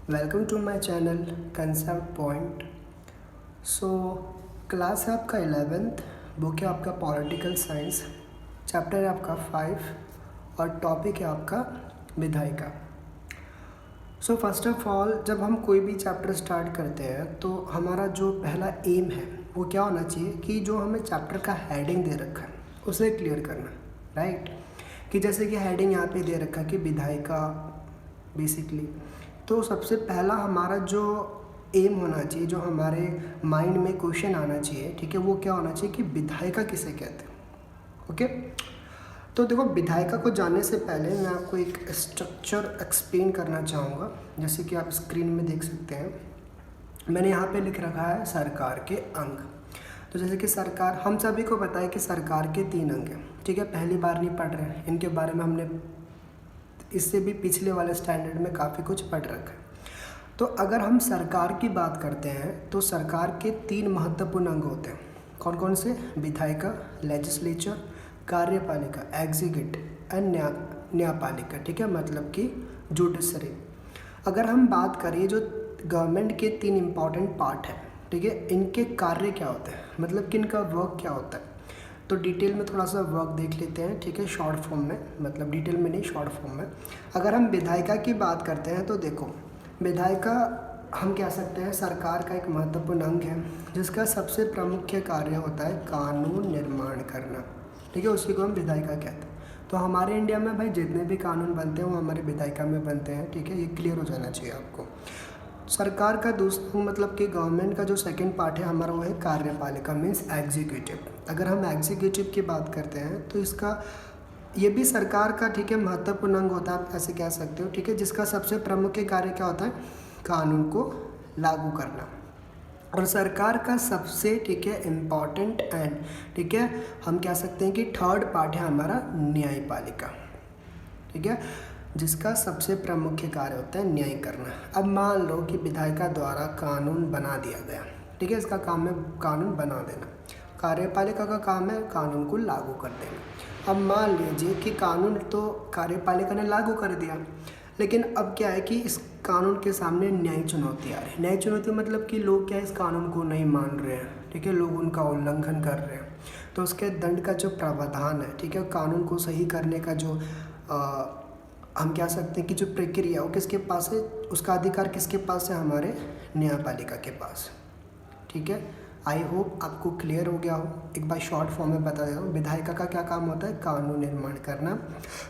Welcome to my channel concept point. So class है आपका 11th, book है आपका पॉलिटिकल साइंस, चैप्टर है आपका 5 और टॉपिक है आपका विधायिका। सो फर्स्ट ऑफ ऑल जब हम कोई भी चैप्टर स्टार्ट करते हैं तो हमारा जो पहला एम है वो क्या होना चाहिए कि जो हमें चैप्टर का हेडिंग दे रखा है उसे क्लियर करना, राइट। कि जैसे कि हेडिंग यहाँ पे दे रखा है कि विधायिका बेसिकली, तो सबसे पहला हमारा जो एम होना चाहिए, जो हमारे माइंड में क्वेश्चन आना चाहिए, ठीक है, वो क्या होना चाहिए कि विधायिका किसे कहते हैं। ओके, तो देखो विधायिका को जानने से पहले मैं आपको एक स्ट्रक्चर एक्सप्लेन करना चाहूँगा। जैसे कि आप स्क्रीन में देख सकते हैं, मैंने यहाँ पे लिख रखा है सरकार के अंग। तो जैसे कि सरकार, हम सभी को पता है कि सरकार के 3 अंग हैं, ठीक है, पहली बार नहीं पढ़ रहे हैं, इनके बारे में हमने इससे भी पिछले वाले स्टैंडर्ड में काफ़ी कुछ पढ़ रखा है। तो अगर हम सरकार की बात करते हैं तो सरकार के 3 महत्वपूर्ण अंग होते हैं। कौन कौन से? विधायिका, लेजिस्लेचर, कार्यपालिका, एग्जीक्यूटिव एंड न्यायपालिका, ठीक है, मतलब कि जुडिशरी। अगर हम बात करें जो गवर्नमेंट के 3 इम्पॉर्टेंट पार्ट हैं, ठीक है, इनके कार्य क्या होते हैं, मतलब कि इनका वर्क क्या होता है, तो डिटेल में थोड़ा सा वर्क देख लेते हैं, ठीक है, शॉर्ट फॉर्म में, मतलब डिटेल में नहीं, शॉर्ट फॉर्म में। अगर हम विधायिका की बात करते हैं तो देखो, विधायिका हम कह सकते हैं सरकार का एक महत्वपूर्ण अंग है जिसका सबसे प्रमुख कार्य होता है कानून निर्माण करना, ठीक है, उसी को हम विधायिका कहते हैं। तो हमारे इंडिया में भाई जितने भी कानून बनते हैं वो हमारे विधायिका में बनते हैं, ठीक है, ये क्लियर हो जाना चाहिए आपको। सरकार का दूसरा मतलब कि गवर्नमेंट का जो सेकंड पार्ट है हमारा वो है कार्यपालिका, मीन्स एग्जीक्यूटिव। अगर हम एग्जीक्यूटिव की बात करते हैं तो इसका ये भी सरकार का, ठीक है, महत्वपूर्ण अंग होता है, आप ऐसे कह सकते हो, ठीक है, जिसका सबसे प्रमुख कार्य क्या होता है, कानून को लागू करना। और सरकार का सबसे, ठीक है, इम्पॉर्टेंट एंड, ठीक है, हम कह सकते हैं कि थर्ड पार्ट है हमारा न्यायपालिका, ठीक है, जिसका सबसे प्रमुख कार्य होता है न्याय करना। अब मान लो कि विधायिका द्वारा कानून बना दिया गया, ठीक है, इसका काम है कानून बना देना, कार्यपालिका का काम है कानून को लागू कर देना। अब मान लीजिए कि कानून तो कार्यपालिका ने लागू कर दिया, लेकिन अब क्या है कि इस कानून के सामने न्याय चुनौती आ रही है। न्याय चुनौती मतलब कि लोग क्या इस कानून को नहीं मान रहे हैं, ठीक है, लोग उनका उल्लंघन कर रहे हैं, तो उसके दंड का जो प्रावधान है, ठीक है, कानून को सही करने का जो हम कह सकते हैं कि जो प्रक्रिया वो किसके पास है, उसका अधिकार किसके पास है, हमारे न्यायपालिका के पास, ठीक है। आई होप आपको क्लियर हो गया हो। एक बार शॉर्ट फॉर्म में बता देता हूँ, विधायिका का क्या काम होता है, कानून निर्माण करना।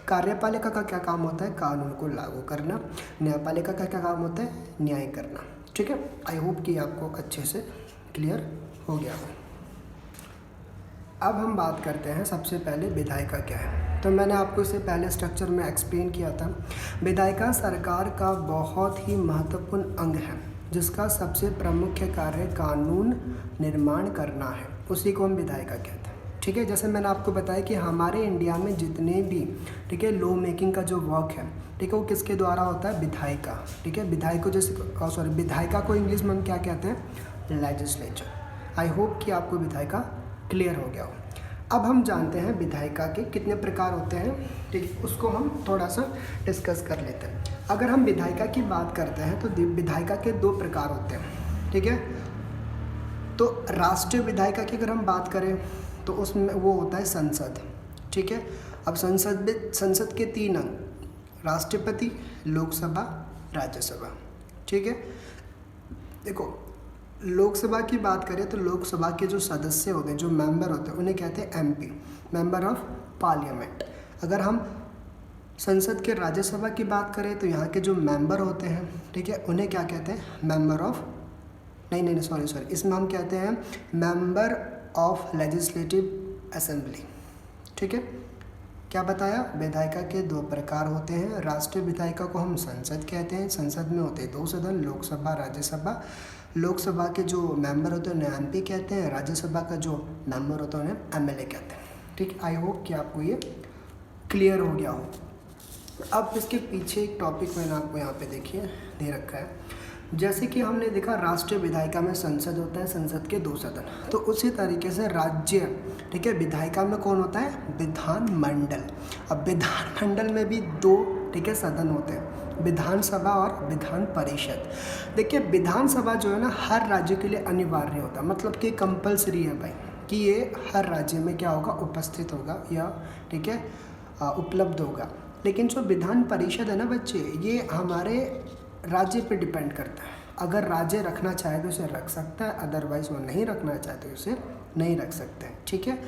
कार्यपालिका का क्या काम होता है, कानून को लागू करना। न्यायपालिका का क्या काम होता है, न्याय करना, ठीक है। आई होप कि आपको अच्छे से क्लियर हो गया हो। अब हम बात करते हैं सबसे पहले विधायिका क्या है। तो मैंने आपको इससे पहले स्ट्रक्चर में एक्सप्लेन किया था, विधायिका सरकार का बहुत ही महत्वपूर्ण अंग है जिसका सबसे प्रमुख कार्य कानून निर्माण करना है, उसी को हम विधायिका कहते हैं, ठीक है। जैसे मैंने आपको बताया कि हमारे इंडिया में जितने भी, ठीक है, लॉ मेकिंग का जो वर्क है, ठीक है, वो किसके द्वारा होता है, विधायिका, ठीक है। विधायिका को इंग्लिश में हम क्या कहते हैं, लेजिस्लेचर। आई होप कि आपको विधायिका क्लियर हो गया हो। अब हम जानते हैं विधायिका के कितने प्रकार होते हैं, ठीक है, उसको हम थोड़ा सा डिस्कस कर लेते हैं। अगर हम विधायिका की बात करते हैं तो विधायिका के 2 प्रकार होते हैं, ठीक है। तो राष्ट्रीय विधायिका की अगर हम बात करें तो उसमें वो होता है संसद, ठीक है। अब संसद के 3 अंग, राष्ट्रपति, लोकसभा, राज्यसभा, ठीक है। देखो लोकसभा की बात करें तो लोकसभा के जो सदस्य होते हैं, जो मेंबर होते हैं, उन्हें कहते हैं एमपी, मेंबर ऑफ पार्लियामेंट। अगर हम संसद के राज्यसभा की बात करें तो यहाँ के जो मेंबर होते हैं, ठीक है, उन्हें क्या कहते हैं, मेंबर ऑफ सॉरी इसमें हम कहते हैं मेंबर ऑफ लेजिस्लेटिव असेंबली, ठीक है। क्या बताया, विधायिका के 2 प्रकार होते हैं। राष्ट्रीय विधायिका को हम संसद कहते हैं, संसद में होते हैं 2 सदन, लोकसभा, राज्यसभा। लोकसभा के जो मेंबर होते हैं उन्हें एमपी कहते हैं, राज्यसभा का जो मेंबर होता है उन्हें एमएलए कहते हैं, ठीक। आई होप कि आपको ये क्लियर हो गया हो। अब इसके पीछे एक टॉपिक मैंने आपको यहाँ पे देखिए दे रखा है। जैसे कि हमने देखा राष्ट्रीय विधायिका में संसद होता है, संसद के 2 सदन, तो उसी तरीके से राज्य, ठीक है, विधायिका में कौन होता है, विधानमंडल। अब विधानमंडल में भी 2, ठीक है, सदन होते हैं, विधानसभा और विधान परिषद। देखिए विधानसभा जो है ना हर राज्य के लिए अनिवार्य होता है, मतलब कि कंपलसरी है भाई कि ये हर राज्य में क्या होगा, उपस्थित होगा या ठीक है उपलब्ध होगा। लेकिन जो विधान परिषद है ना बच्चे, ये हमारे राज्य पे डिपेंड करता है। अगर राज्य रखना चाहे तो उसे रख सकता है, अदरवाइज वो नहीं रखना चाहे तो उसे नहीं रख सकते हैं। ठीक है,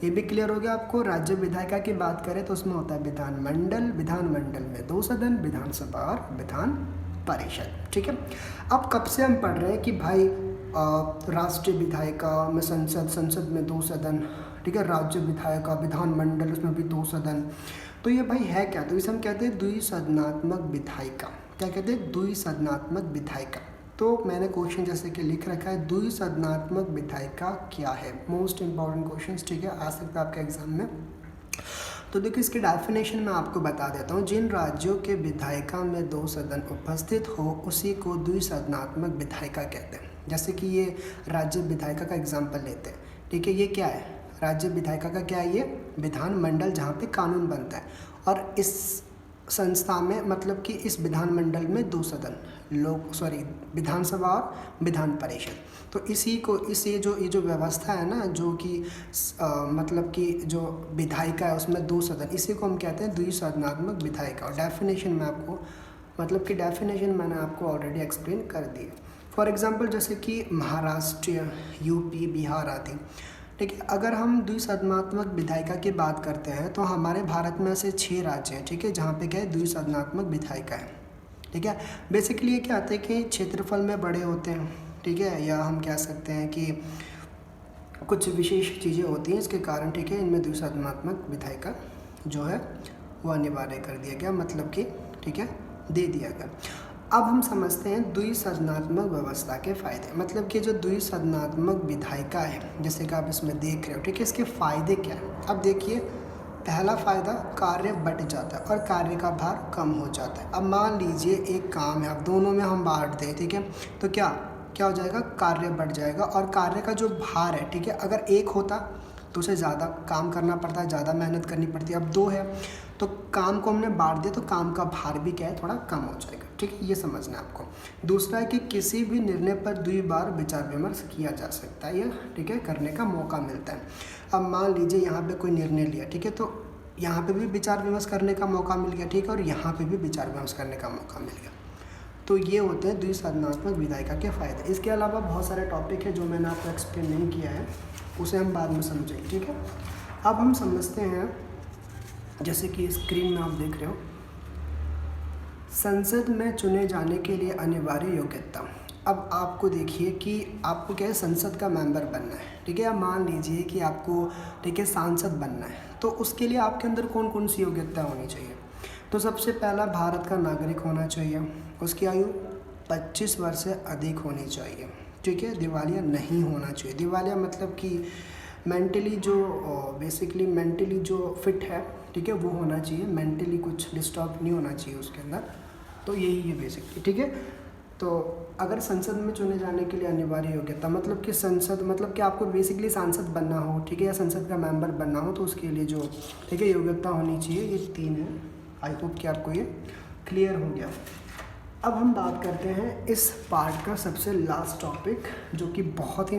ये भी क्लियर हो गया आपको। राज्य विधायिका की बात करें तो उसमें होता है विधानमंडल, विधानमंडल में 2 सदन, विधानसभा और विधान परिषद। ठीक है, अब कब से हम पढ़ रहे हैं कि भाई राष्ट्रीय विधायिका में संसद, संसद में 2 सदन, ठीक है, राज्य विधायिका, विधानमंडल उसमें भी 2 सदन। तो ये भाई है क्या, तो इसे हम कहते हैं द्विसदनात्मक विधायिका। क्या कहते हैं, द्विसदनात्मक विधायिका। तो मैंने क्वेश्चन जैसे कि लिख रखा है, द्विसदनात्मक विधायिका क्या है, मोस्ट इंपॉर्टेंट क्वेश्चन, ठीक है, आ सकता है आपके एग्जाम में। तो देखिए इसकी डेफिनेशन मैं आपको बता देता हूँ। जिन राज्यों के विधायिका में 2 सदन उपस्थित हो उसी को द्विसदनात्मक विधायिका कहते हैं। जैसे कि ये राज्य विधायिका का एग्जाम्पल लेते हैं, ठीक है, ये क्या है, राज्य विधायिका का क्या है, ये विधानमंडल जहाँ पे कानून बनता है, और इस संस्था में मतलब कि इस विधानमंडल में 2 सदन, विधानसभा और विधान परिषद। तो इसी को ये जो व्यवस्था है ना, जो कि मतलब कि जो विधायिका है उसमें 2 सदन, इसी को हम कहते हैं द्विसदनात्मक विधायिका। और डेफिनेशन में आपको मतलब कि डेफिनेशन मैंने आपको ऑलरेडी एक्सप्लेन कर दी। फॉर एग्जांपल जैसे कि महाराष्ट्र, यूपी, बिहार आदि, ठीक है, अगर हम द्विसदनात्मक विधायिका की बात करते हैं तो हमारे भारत में ऐसे 6 राज्य हैं, ठीक है, जहाँ पे क्या है, द्विसदनात्मक विधायिका है। ठीक है, बेसिकली ये क्या होता है कि क्षेत्रफल में बड़े होते हैं, ठीक है, या हम कह सकते हैं कि कुछ विशेष चीज़ें होती हैं इसके कारण, ठीक है, इनमें द्विसदनात्मक विधायिका जो है वो अनिवार्य कर दिया गया, मतलब कि ठीक है दे दिया गया। अब हम समझते हैं द्विसदनात्मक व्यवस्था के फ़ायदे, मतलब कि जो द्विसदनात्मक विधायिका है जैसे कि आप इसमें देख रहे हो, ठीक है, इसके फ़ायदे क्या है। अब देखिए, पहला फ़ायदा, कार्य बँट जाता है और कार्य का भार कम हो जाता है। अब मान लीजिए एक काम है, अब दोनों में हम बांट दें, ठीक है, तो क्या हो जाएगा, कार्य बढ़ जाएगा और कार्य का जो भार है, ठीक है, अगर एक होता तो उसे ज़्यादा काम करना पड़ता है, ज़्यादा मेहनत करनी पड़ती है। अब 2 है तो काम को हमने बांट दिया तो काम का भार भी क्या है, थोड़ा कम हो जाएगा। ठीक है, ये समझना है आपको। दूसरा है कि किसी भी निर्णय पर 2 बार विचार विमर्श किया जा सकता है, यह ठीक है करने का मौका मिलता है। अब मान लीजिए यहाँ पे कोई निर्णय लिया, ठीक है, तो यहाँ पे भी विचार विमर्श करने का मौका मिल गया, ठीक है, और यहाँ पे भी विचार विमर्श करने का मौका मिल गया। तो ये होते हैं द्विसदनात्मक विधायिका के फ़ायदे। इसके अलावा बहुत सारे टॉपिक है जो मैंने आपको एक्सप्लेन नहीं किया है, उसे हम बाद में समझेंगे। ठीक है, अब हम समझते हैं, जैसे कि स्क्रीन में आप देख रहे हो, संसद में चुने जाने के लिए अनिवार्य योग्यता। अब आपको देखिए कि आपको क्या है, संसद का मेंबर बनना है, ठीक है, अब मान लीजिए कि आपको ठीक है सांसद बनना है, तो उसके लिए आपके अंदर कौन कौन सी योग्यता होनी चाहिए। तो सबसे पहला, भारत का नागरिक होना चाहिए, उसकी आयु 25 वर्ष से अधिक होनी चाहिए, ठीक है, दिवालिया नहीं होना चाहिए। दिवालिया मतलब कि मेंटली जो बेसिकली मेंटली जो फिट है, ठीक है, वो होना चाहिए, मेंटली कुछ डिस्टर्ब नहीं होना चाहिए उसके अंदर। तो यही है बेसिकली, ठीक है। तो अगर संसद में चुने जाने के लिए अनिवार्य योग्यता, मतलब कि संसद मतलब कि आपको बेसिकली सांसद बनना हो, ठीक है, या संसद का मेंबर बनना हो, तो उसके लिए जो ठीक है योग्यता होनी चाहिए, ये 3 है। आई होप कि आपको ये क्लियर हो गया। अब हम बात करते हैं इस पार्ट का सबसे लास्ट टॉपिक, जो कि बहुत ही